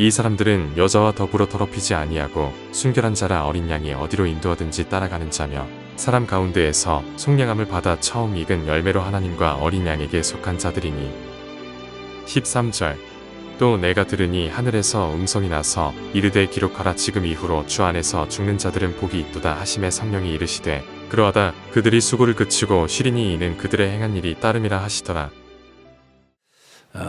이 사람들은 여자와 더불어 더럽히지 아니하고 순결한 자라 어린 양이 어디로 인도하든지 따라가는 자며 사람 가운데에서 속량함을 받아 처음 익은 열매로 하나님과 어린 양에게 속한 자들이니. 13절. 또 내가 들으니 하늘에서 음성이 나서 이르되 기록하라 지금 이후로 주 안에서 죽는 자들은 복이 있도다 하심에 성령이 이르시되 그러하다 그들이 수고를 그치고 쉬리니 이는 그들의 행한 일이 따름이라 하시더라.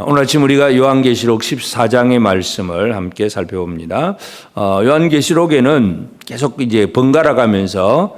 오늘 아침 우리가 요한계시록 14장의 말씀을 함께 살펴봅니다. 요한계시록에는 계속 이제 번갈아 가면서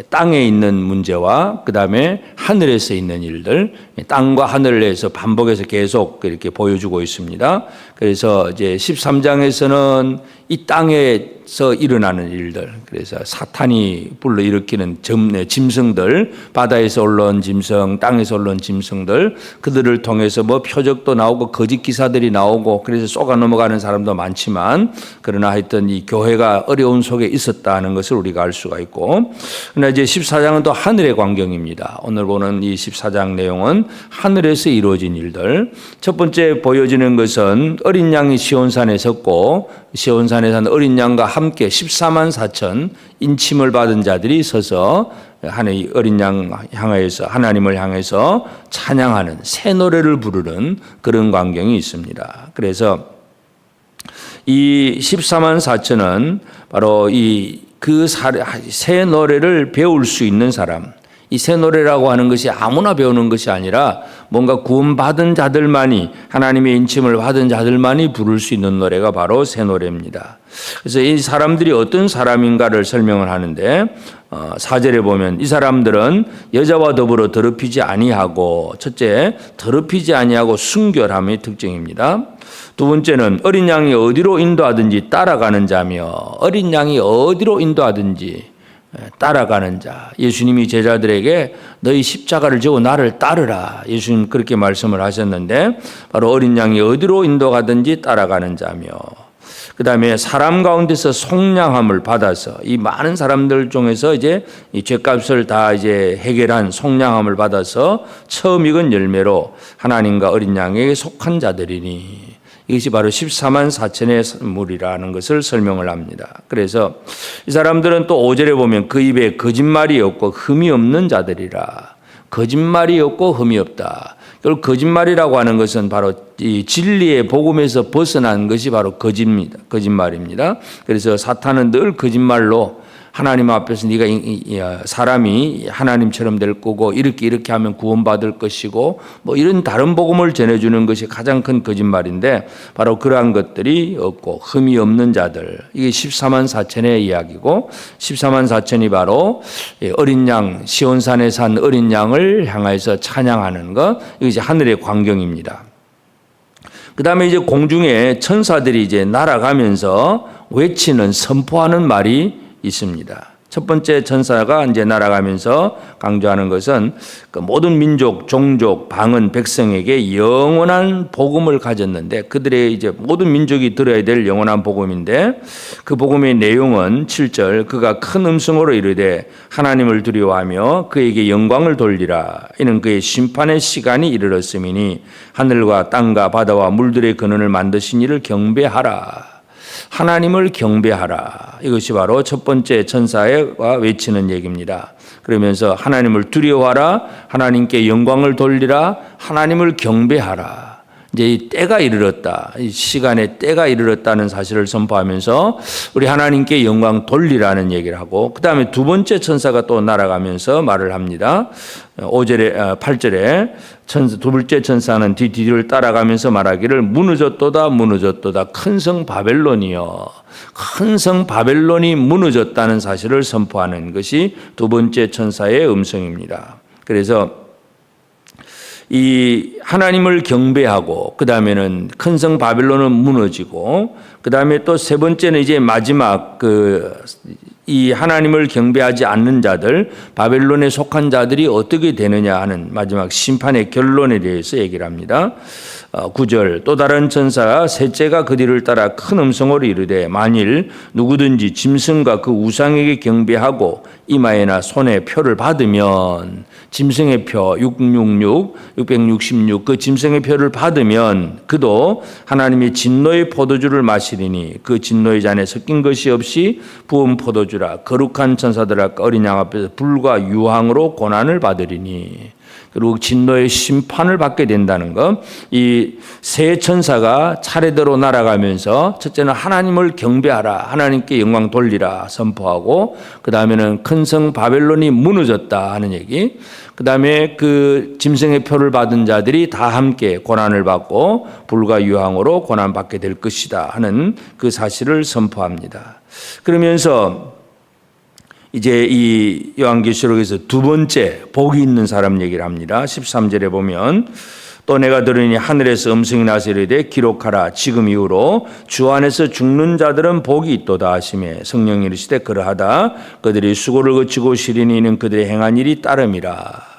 땅에 있는 문제와 그 다음에 하늘에서 있는 일들, 땅과 하늘에서 반복해서 계속 이렇게 보여주고 있습니다. 그래서 이제 13장에서는 이 땅에서 일어나는 일들, 그래서 사탄이 불러일으키는 짐승들, 바다에서 올라온 짐승, 땅에서 올라온 짐승들, 그들을 통해서 뭐 표적도 나오고 거짓 기사들이 나오고 그래서 쏘가 넘어가는 사람도 많지만 그러나 하여튼 이 교회가 어려운 속에 있었다는 것을 우리가 알 수가 있고, 그러나 이제 14장은 또 하늘의 광경입니다. 오늘 보는 이 14장 내용은 하늘에서 이루어진 일들. 첫 번째 보여지는 것은 어린 양이 시온산에 섰고 시온산에 산 어린 양과 함께 14만 4천 인침을 받은 자들이 서서 하나님 어린 양 향하여서 하나님을 향해서 찬양하는 새 노래를 부르는 그런 광경이 있습니다. 그래서 이 14만 4천은 바로 그 새 노래를 배울 수 있는 사람, 이 새 노래라고 하는 것이 아무나 배우는 것이 아니라 뭔가 구원받은 자들만이, 하나님의 인침을 받은 자들만이 부를 수 있는 노래가 바로 새 노래입니다. 그래서 이 사람들이 어떤 사람인가를 설명을 하는데 4절에 보면 이 사람들은 여자와 더불어 더럽히지 아니하고, 첫째 더럽히지 아니하고 순결함이 특징입니다. 두 번째는 어린 양이 어디로 인도하든지 따라가는 자며, 어린 양이 어디로 인도하든지 따라가는 자. 예수님이 제자들에게 너희 십자가를 지고 나를 따르라, 예수님 그렇게 말씀을 하셨는데 바로 어린 양이 어디로 인도가든지 따라가는 자며, 그 다음에 사람 가운데서 속량함을 받아서, 이 많은 사람들 중에서 이제 이 죄값을 다 이제 해결한 속량함을 받아서 처음 익은 열매로 하나님과 어린 양에게 속한 자들이니, 이것이 바로 14만 4천의 무리라는 것을 설명을 합니다. 그래서 이 사람들은 또 5절에 보면 그 입에 거짓말이 없고 흠이 없는 자들이라. 거짓말이 없고 흠이 없다. 결국 거짓말이라고 하는 것은 바로 이 진리의 복음에서 벗어난 것이 바로 거짓말입니다. 그래서 사탄은 늘 거짓말로 하나님 앞에서 네가 사람이 하나님처럼 될 거고 이렇게 하면 구원받을 것이고 뭐 이런 다른 복음을 전해주는 것이 가장 큰 거짓말인데, 바로 그러한 것들이 없고 흠이 없는 자들, 이게 14만 4천의 이야기고, 14만 4천이 바로 어린 양, 시온산에 산 어린 양을 향해서 찬양하는 것, 이것이 하늘의 광경입니다. 그 다음에 이제 공중에 천사들이 이제 날아가면서 외치는, 선포하는 말이 있습니다. 첫 번째 천사가 이제 날아가면서 강조하는 것은 그 모든 민족, 종족, 방언, 백성에게 영원한 복음을 가졌는데, 그들의 이제 모든 민족이 들어야 될 영원한 복음인데, 그 복음의 내용은 7절, 그가 큰 음성으로 이르되 하나님을 두려워하며 그에게 영광을 돌리라. 이는 그의 심판의 시간이 이르렀음이니 하늘과 땅과 바다와 물들의 근원을 만드신 이를 경배하라. 하나님을 경배하라. 이것이 바로 첫 번째 천사가 외치는 얘기입니다. 그러면서 하나님을 두려워하라, 하나님께 영광을 돌리라, 하나님을 경배하라. 이제 이 때가 이르렀다, 이 시간의 때가 이르렀다는 사실을 선포하면서 우리 하나님께 영광 돌리라는 얘기를 하고, 그 다음에 두 번째 천사가 또 날아가면서 말을 합니다. 8절에 두 번째 천사는 뒤를 따라가면서 말하기를 무너졌도다 무너졌도다 큰 성 바벨론이여. 큰 성 바벨론이 무너졌다는 사실을 선포하는 것이 두 번째 천사의 음성입니다. 그래서 이 하나님을 경배하고, 그 다음에는 큰 성 바벨론은 무너지고, 그 다음에 또 세 번째는 이제 마지막 이 하나님을 경배하지 않는 자들, 바벨론에 속한 자들이 어떻게 되느냐 하는 마지막 심판의 결론에 대해서 얘기를 합니다. 9절 또 다른 천사가 셋째가 그 뒤를 따라 큰 음성으로 이르되 만일 누구든지 짐승과 그 우상에게 경배하고 이마에나 손에 표를 받으면 짐승의 표 666 그 짐승의 표를 받으면 그도 하나님의 진노의 포도주를 마시리니 그 진노의 잔에 섞인 것이 없이 부은 포도주라 거룩한 천사들아 어린 양 앞에서 불과 유황으로 고난을 받으리니 그리고 진노의 심판을 받게 된다는 것. 이 세 천사가 차례대로 날아가면서 첫째는 하나님을 경배하라, 하나님께 영광 돌리라 선포하고 그 다음에는 큰 성 바벨론이 무너졌다 하는 얘기. 그 다음에 그 짐승의 표를 받은 자들이 다 함께 고난을 받고 불과 유황으로 고난받게 될 것이다 하는 그 사실을 선포합니다. 그러면서 이제 이 요한계시록에서 두 번째 복이 있는 사람 얘기를 합니다. 13절에 보면 또 내가 들으니 하늘에서 음성이 나서 이르되 기록하라 지금 이후로 주 안에서 죽는 자들은 복이 있도다 하시매 성령이 이르시되 그러하다 그들이 수고를 거치고 시리니 이는 그들의 행한 일이 따름이라.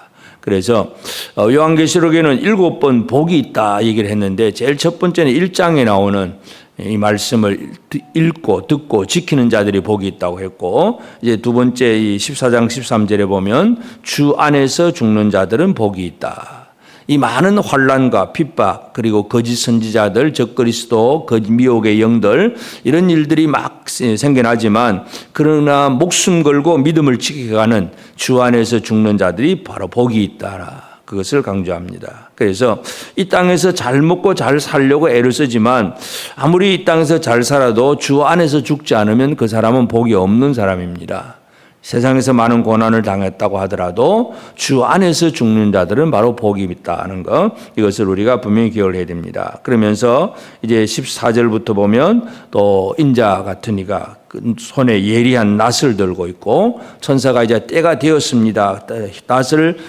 그래서 요한계시록에는 7번 복이 있다 얘기를 했는데 제일 첫 번째는 1장에 나오는 이 말씀을 읽고 듣고 지키는 자들이 복이 있다고 했고 이제 두 번째 이 14장 13절에 보면 주 안에서 죽는 자들은 복이 있다. 이 많은 환난과 핍박 그리고 거짓 선지자들 적그리스도 미혹의 영들 이런 일들이 막 생겨나지만 그러나 목숨 걸고 믿음을 지켜가는 주 안에서 죽는 자들이 바로 복이 있다. 그것을 강조합니다. 그래서 이 땅에서 잘 먹고 잘 살려고 애를 쓰지만 아무리 이 땅에서 잘 살아도 주 안에서 죽지 않으면 그 사람은 복이 없는 사람입니다. 세상에서 많은 고난을 당했다고 하더라도 주 안에서 죽는 자들은 바로 복이 있다는 것, 이것을 우리가 분명히 기억을 해야 됩니다. 그러면서 이제 14절부터 보면 또 인자 같은 이가 손에 예리한 낫을 들고 있고 천사가 이제 때가 되었습니다.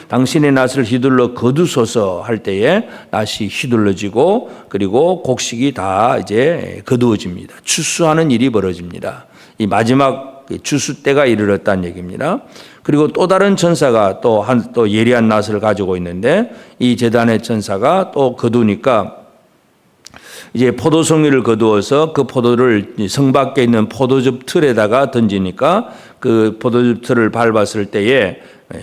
당신의 낫을 휘둘러 거두소서 할 때에 낫이 휘둘러지고 그리고 곡식이 다 이제 거두어집니다. 추수하는 일이 벌어집니다. 이 마지막 추수 때가 이르렀다는 얘기입니다. 그리고 또 다른 천사가 또 예리한 낫을 가지고 있는데 이 제단의 천사가 또 거두니까 이제 포도송이를 거두어서 그 포도를 성 밖에 있는 포도즙 틀에다가 던지니까 그 포도즙 틀을 밟았을 때에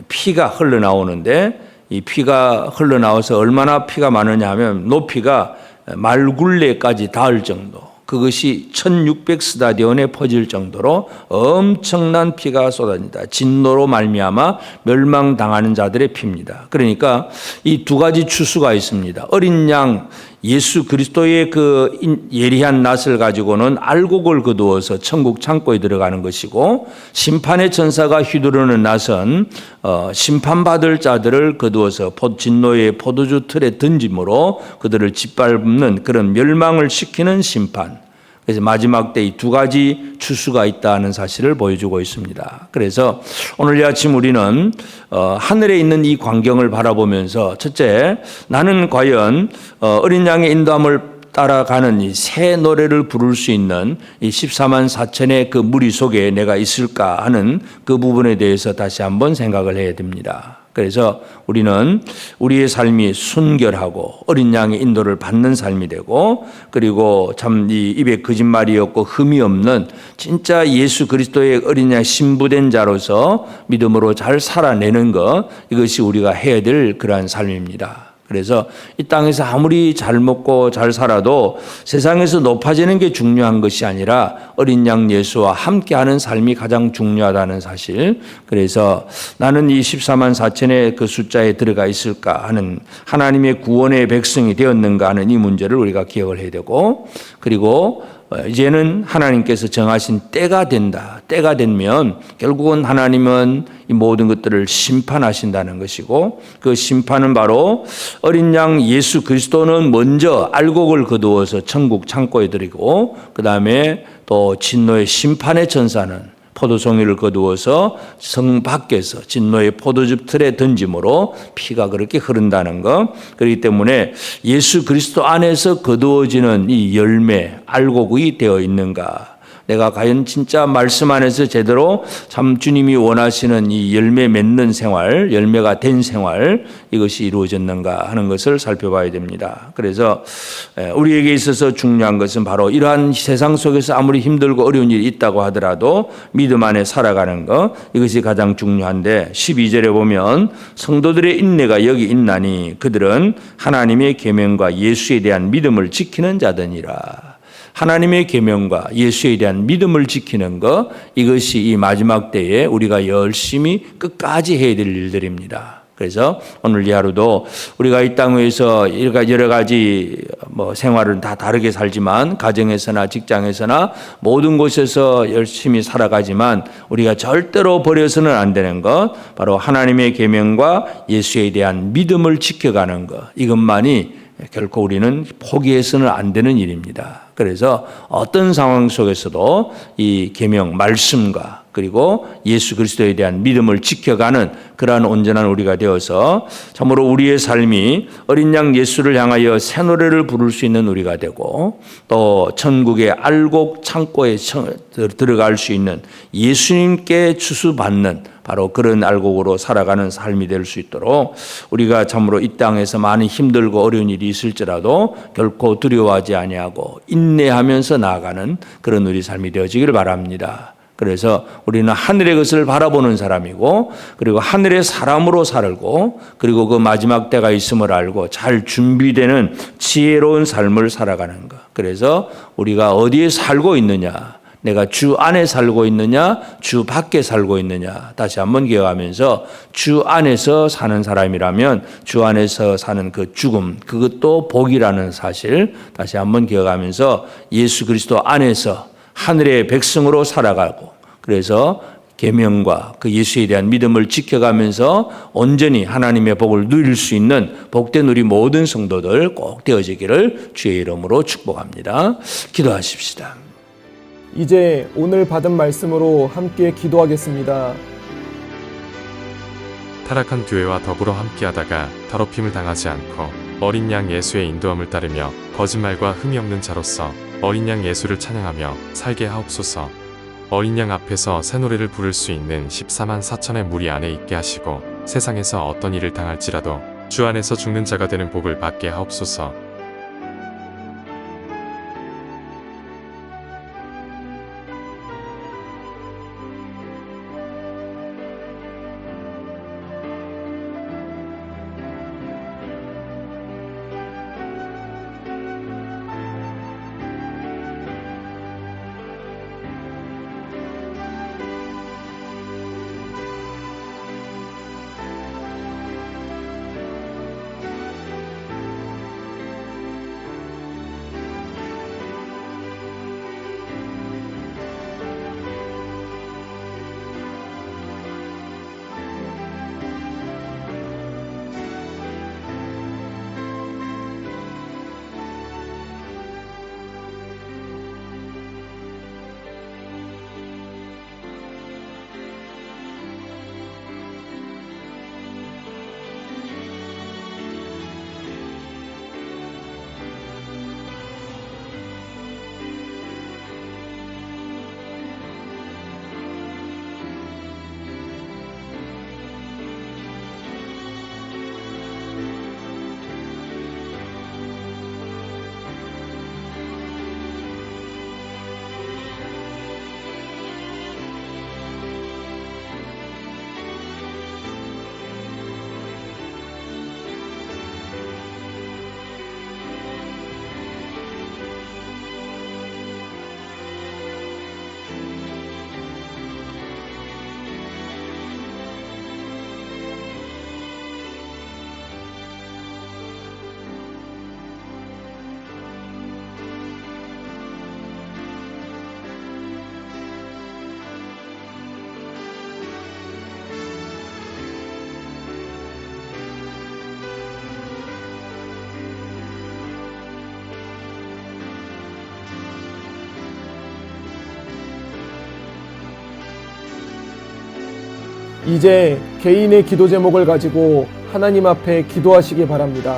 피가 흘러나오는데 이 피가 흘러나와서 얼마나 피가 많으냐 하면 높이가 말굴레까지 닿을 정도, 그것이 1600스타디온에 퍼질 정도로 엄청난 피가 쏟아집니다. 진노로 말미암아 멸망당하는 자들의 피입니다. 그러니까 이 두 가지 추수가 있습니다. 어린 양 예수 그리스도의 그 예리한 낫을 가지고는 알곡을 거두어서 천국 창고에 들어가는 것이고, 심판의 천사가 휘두르는 낫은 심판받을 자들을 거두어서 진노의 포도주 틀에 던짐으로 그들을 짓밟는 그런 멸망을 시키는 심판. 그래서 마지막 때 이 두 가지 추수가 있다는 사실을 보여주고 있습니다. 그래서 오늘 이 아침 우리는 하늘에 있는 이 광경을 바라보면서 첫째, 나는 과연 어린 양의 인도함을 따라가는 이 새 노래를 부를 수 있는 이 14만 4천의 그 무리 속에 내가 있을까 하는 그 부분에 대해서 다시 한번 생각을 해야 됩니다. 그래서 우리는 우리의 삶이 순결하고 어린 양의 인도를 받는 삶이 되고, 그리고 참 이 입에 거짓말이 없고 흠이 없는 진짜 예수 그리스도의 어린 양 신부된 자로서 믿음으로 잘 살아내는 것, 이것이 우리가 해야 될 그러한 삶입니다. 그래서 이 땅에서 아무리 잘 먹고 잘 살아도 세상에서 높아지는 게 중요한 것이 아니라 어린 양 예수와 함께하는 삶이 가장 중요하다는 사실. 그래서 나는 이 14만 4천의 그 숫자에 들어가 있을까 하는, 하나님의 구원의 백성이 되었는가 하는 이 문제를 우리가 기억을 해야 되고, 그리고 이제는 하나님께서 정하신 때가 된다. 때가 되면 결국은 하나님은 이 모든 것들을 심판하신다는 것이고, 그 심판은 바로 어린 양 예수 그리스도는 먼저 알곡을 거두어서 천국 창고에 들이고, 그 다음에 또 진노의 심판의 천사는 포도송이를 거두어서 성 밖에서 진노의 포도즙 틀에 던짐으로 피가 그렇게 흐른다는 것. 그렇기 때문에 예수 그리스도 안에서 거두어지는 이 열매, 알곡이 되어 있는가, 내가 과연 진짜 말씀 안에서 제대로 참 주님이 원하시는 이 열매 맺는 생활, 열매가 된 생활, 이것이 이루어졌는가 하는 것을 살펴봐야 됩니다. 그래서 우리에게 있어서 중요한 것은 바로 이러한 세상 속에서 아무리 힘들고 어려운 일이 있다고 하더라도 믿음 안에 살아가는 것, 이것이 가장 중요한데 12절에 보면 성도들의 인내가 여기 있나니 그들은 하나님의 계명과 예수에 대한 믿음을 지키는 자들이라. 하나님의 계명과 예수에 대한 믿음을 지키는 것, 이것이 이 마지막 때에 우리가 열심히 끝까지 해야 될 일들입니다. 그래서 오늘 이 하루도 우리가 이 땅에서 여러 가지 생활은 다 다르게 살지만 가정에서나 직장에서나 모든 곳에서 열심히 살아가지만 우리가 절대로 버려서는 안 되는 것, 바로 하나님의 계명과 예수에 대한 믿음을 지켜가는 것, 이것만이 결코 우리는 포기해서는 안 되는 일입니다. 그래서 어떤 상황 속에서도 이 계명 말씀과 그리고 예수 그리스도에 대한 믿음을 지켜가는 그러한 온전한 우리가 되어서 참으로 우리의 삶이 어린 양 예수를 향하여 새 노래를 부를 수 있는 우리가 되고 또 천국의 알곡 창고에 들어갈 수 있는 예수님께 추수받는 바로 그런 알곡으로 살아가는 삶이 될 수 있도록 우리가 참으로 이 땅에서 많이 힘들고 어려운 일이 있을지라도 결코 두려워하지 아니하고 인내하면서 나아가는 그런 우리 삶이 되어지길 바랍니다. 그래서 우리는 하늘의 것을 바라보는 사람이고 그리고 하늘의 사람으로 살고 그리고 그 마지막 때가 있음을 알고 잘 준비되는 지혜로운 삶을 살아가는 것. 그래서 우리가 어디에 살고 있느냐, 내가 주 안에 살고 있느냐, 주 밖에 살고 있느냐, 다시 한번 기억하면서 주 안에서 사는 사람이라면 주 안에서 사는 그 죽음, 그것도 복이라는 사실 다시 한번 기억하면서 예수 그리스도 안에서 하늘의 백성으로 살아가고 그래서 계명과 그 예수에 대한 믿음을 지켜가면서 온전히 하나님의 복을 누릴 수 있는 복된 우리 모든 성도들 꼭 되어지기를 주의 이름으로 축복합니다. 기도하십시다. 이제 오늘 받은 말씀으로 함께 기도하겠습니다. 타락한 교회와 더불어 함께하다가 더럽힘을 당하지 않고 어린 양 예수의 인도함을 따르며 거짓말과 흠이 없는 자로서 어린 양 예수를 찬양하며 살게 하옵소서. 어린 양 앞에서 새 노래를 부를 수 있는 14만 4천의 무리 안에 있게 하시고 세상에서 어떤 일을 당할지라도 주 안에서 죽는 자가 되는 복을 받게 하옵소서. 이제 개인의 기도 제목을 가지고 하나님 앞에 기도하시기 바랍니다.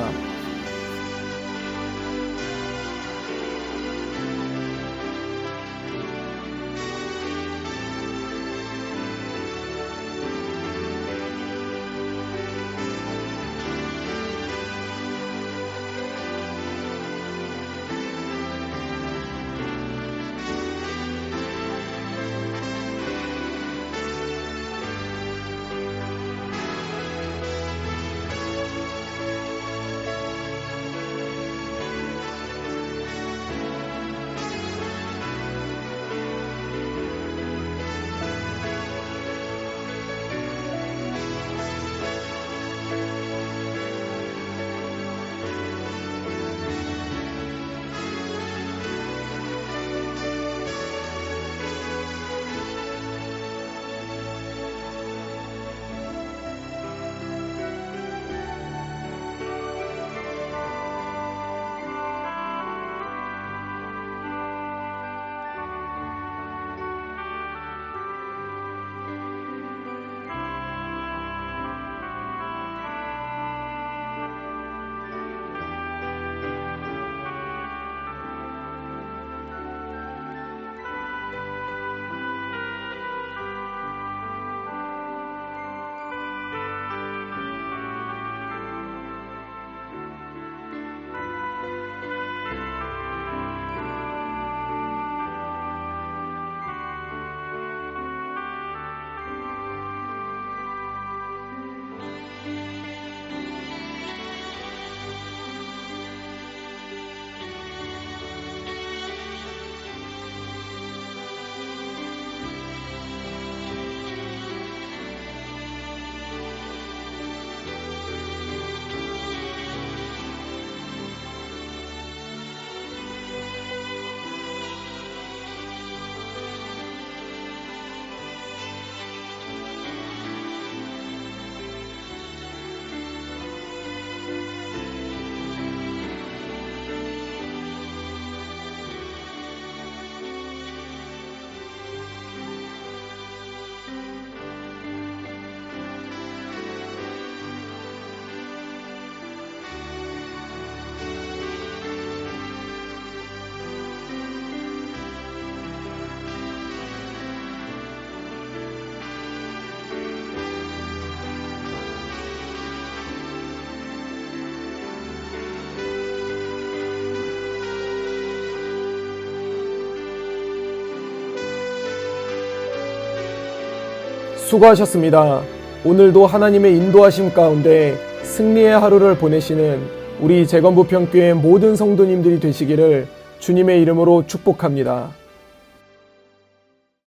수고하셨습니다. 오늘도 하나님의 인도하심 가운데 승리의 하루를 보내시는 우리 재건부평교회 모든 성도님들이 되시기를 주님의 이름으로 축복합니다.